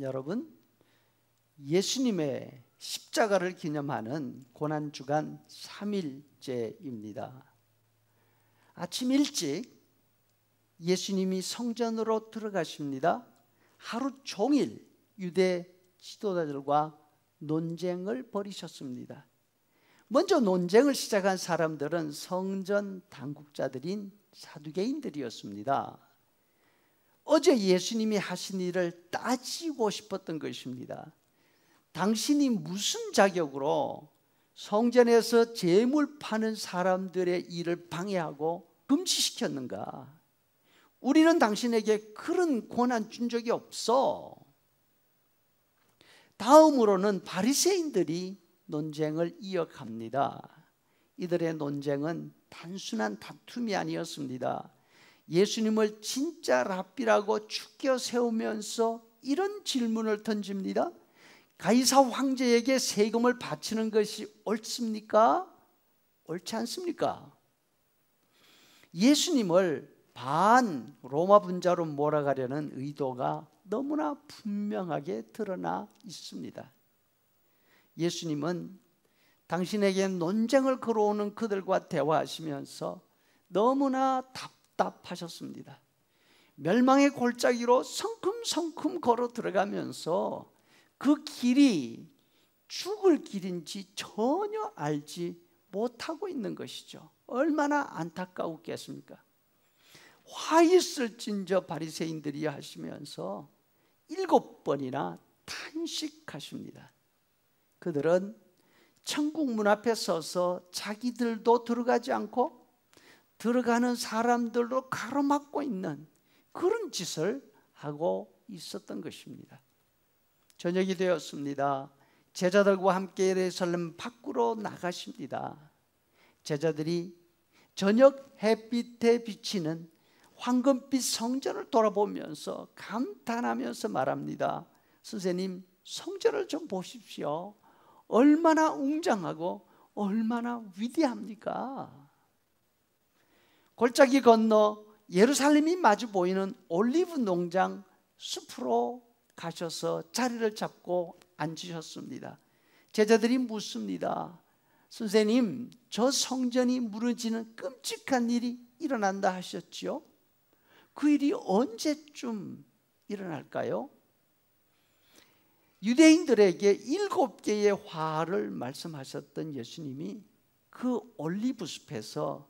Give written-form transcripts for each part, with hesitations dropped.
여러분, 예수님의 십자가를 기념하는 고난주간 3일째입니다. 아침 일찍 예수님이 성전으로 들어가십니다. 하루 종일 유대 지도자들과 논쟁을 벌이셨습니다. 먼저 논쟁을 시작한 사람들은 성전 당국자들인 사두개인들이었습니다. 어제 예수님이 하신 일을 따지고 싶었던 것입니다. 당신이 무슨 자격으로 성전에서 제물 파는 사람들의 일을 방해하고 금지시켰는가? 우리는 당신에게 그런 권한 준 적이 없어. 다음으로는 바리새인들이 논쟁을 이어갑니다. 이들의 논쟁은 단순한 다툼이 아니었습니다. 예수님을 진짜 랍비라고 추켜 세우면서 이런 질문을 던집니다. 가이사 황제에게 세금을 바치는 것이 옳습니까? 옳지 않습니까? 예수님을 반 로마 분자로 몰아가려는 의도가 너무나 분명하게 드러나 있습니다. 예수님은 당신에게 논쟁을 걸어오는 그들과 대화하시면서 너무나 답답하셨습니다. 멸망의 골짜기로 성큼성큼 걸어 들어가면서 그 길이 죽을 길인지 전혀 알지 못하고 있는 것이죠. 얼마나 안타까웠겠습니까? 화 있을진저 바리새인들이 하시면서 7번이나 탄식하십니다. 그들은 천국 문 앞에 서서 자기들도 들어가지 않고 들어가는 사람들로 가로막고 있는 그런 짓을 하고 있었던 것입니다. 저녁이 되었습니다. 제자들과 함께 예루살렘 밖으로 나가십니다. 제자들이 저녁 햇빛에 비치는 황금빛 성전을 돌아보면서 감탄하면서 말합니다. 선생님, 성전을 좀 보십시오. 얼마나 웅장하고 얼마나 위대합니까? 골짜기 건너 예루살렘이 마주 보이는 올리브 농장 숲으로 가셔서 자리를 잡고 앉으셨습니다. 제자들이 묻습니다. 선생님, 저 성전이 무너지는 끔찍한 일이 일어난다 하셨지요? 그 일이 언제쯤 일어날까요? 유대인들에게 7개의 화를 말씀하셨던 예수님이 그 올리브 숲에서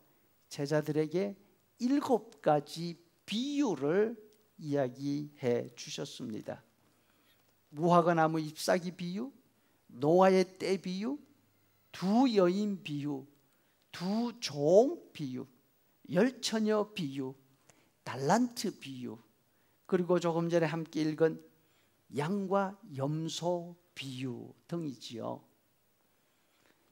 제자들에게 7가지 비유를 이야기해 주셨습니다. 무화과 나무 잎사귀 비유, 노아의 때 비유, 두 여인 비유, 두 종 비유, 10처녀 비유, 달란트 비유, 그리고 조금 전에 함께 읽은 양과 염소 비유 등이지요.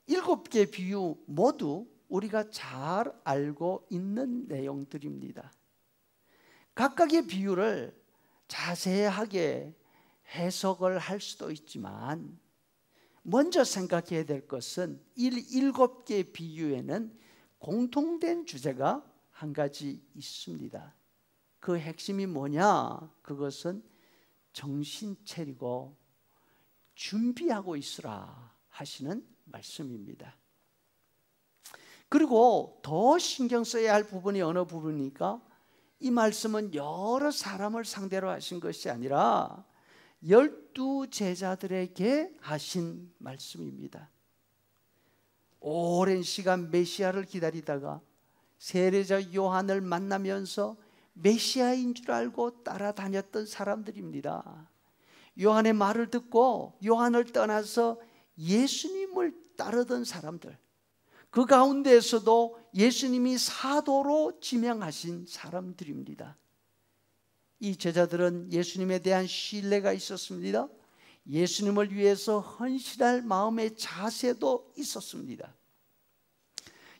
7개 비유 모두 우리가 잘 알고 있는 내용들입니다. 각각의 비유를 자세하게 해석을 할 수도 있지만 먼저 생각해야 될 것은 7개의 비유에는 공통된 주제가 한 가지 있습니다. 그 핵심이 뭐냐? 그것은 정신 차리고 준비하고 있으라 하시는 말씀입니다. 그리고 더 신경 써야 할 부분이 어느 부분이니까 이 말씀은 여러 사람을 상대로 하신 것이 아니라 12 제자들에게 하신 말씀입니다. 오랜 시간 메시아를 기다리다가 세례자 요한을 만나면서 메시아인 줄 알고 따라다녔던 사람들입니다. 요한의 말을 듣고 요한을 떠나서 예수님을 따르던 사람들, 그 가운데에서도 예수님이 사도로 지명하신 사람들입니다. 이 제자들은 예수님에 대한 신뢰가 있었습니다. 예수님을 위해서 헌신할 마음의 자세도 있었습니다.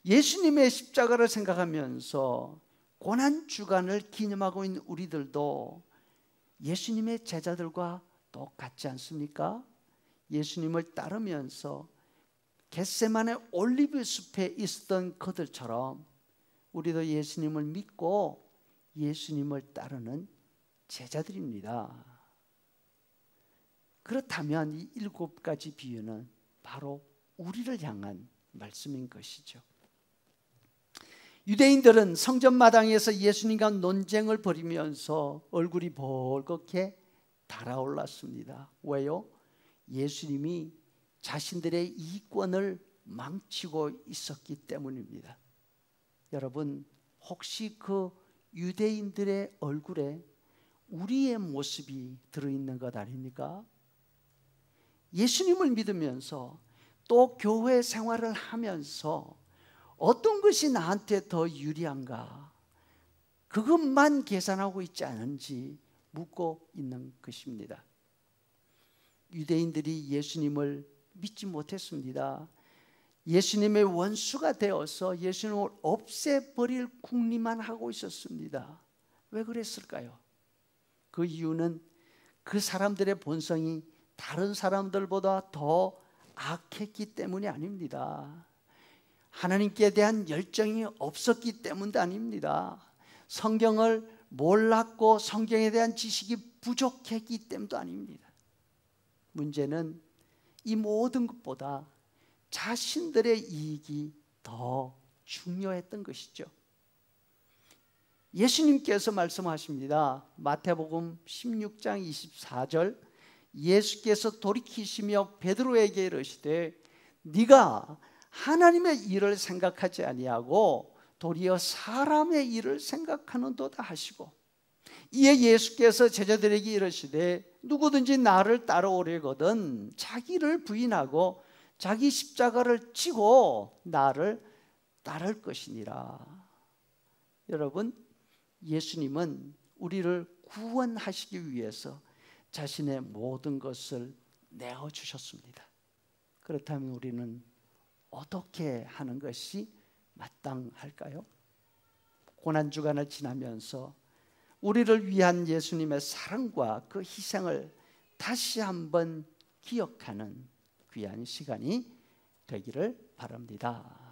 예수님의 십자가를 생각하면서 고난주간을 기념하고 있는 우리들도 예수님의 제자들과 똑같지 않습니까? 예수님을 따르면서 겟세마네 올리브 숲에 있었던 그들처럼 우리도 예수님을 믿고 예수님을 따르는 제자들입니다. 그렇다면 이 7가지 비유는 바로 우리를 향한 말씀인 것이죠. 유대인들은 성전 마당에서 예수님과 논쟁을 벌이면서 얼굴이 벌겋게 달아올랐습니다. 왜요? 예수님이 자신들의 이권을 망치고 있었기 때문입니다. 여러분, 혹시 그 유대인들의 얼굴에 우리의 모습이 들어있는 것 아닙니까? 예수님을 믿으면서 또 교회 생활을 하면서 어떤 것이 나한테 더 유리한가, 그것만 계산하고 있지 않은지 묻고 있는 것입니다. 유대인들이 예수님을 믿지 못했습니다. 예수님의 원수가 되어서 예수님을 없애버릴 궁리만 하고 있었습니다. 왜 그랬을까요? 그 이유는 그 사람들의 본성이 다른 사람들보다 더 악했기 때문이 아닙니다. 하나님께 대한 열정이 없었기 때문도 아닙니다. 성경을 몰랐고 성경에 대한 지식이 부족했기 때문도 아닙니다. 문제는 이 모든 것보다 자신들의 이익이 더 중요했던 것이죠. 예수님께서 말씀하십니다. 마태복음 16장 24절, 예수께서 돌이키시며 베드로에게 이르시되 네가 하나님의 일을 생각하지 아니하고 도리어 사람의 일을 생각하는도다 하시고, 이에 예수께서 제자들에게 이르시되 누구든지 나를 따라오려거든 자기를 부인하고 자기 십자가를 지고 나를 따를 것이니라. 여러분, 예수님은 우리를 구원하시기 위해서 자신의 모든 것을 내어주셨습니다. 그렇다면 우리는 어떻게 하는 것이 마땅할까요? 고난주간을 지나면서 우리를 위한 예수님의 사랑과 그 희생을 다시 한번 기억하는 귀한 시간이 되기를 바랍니다.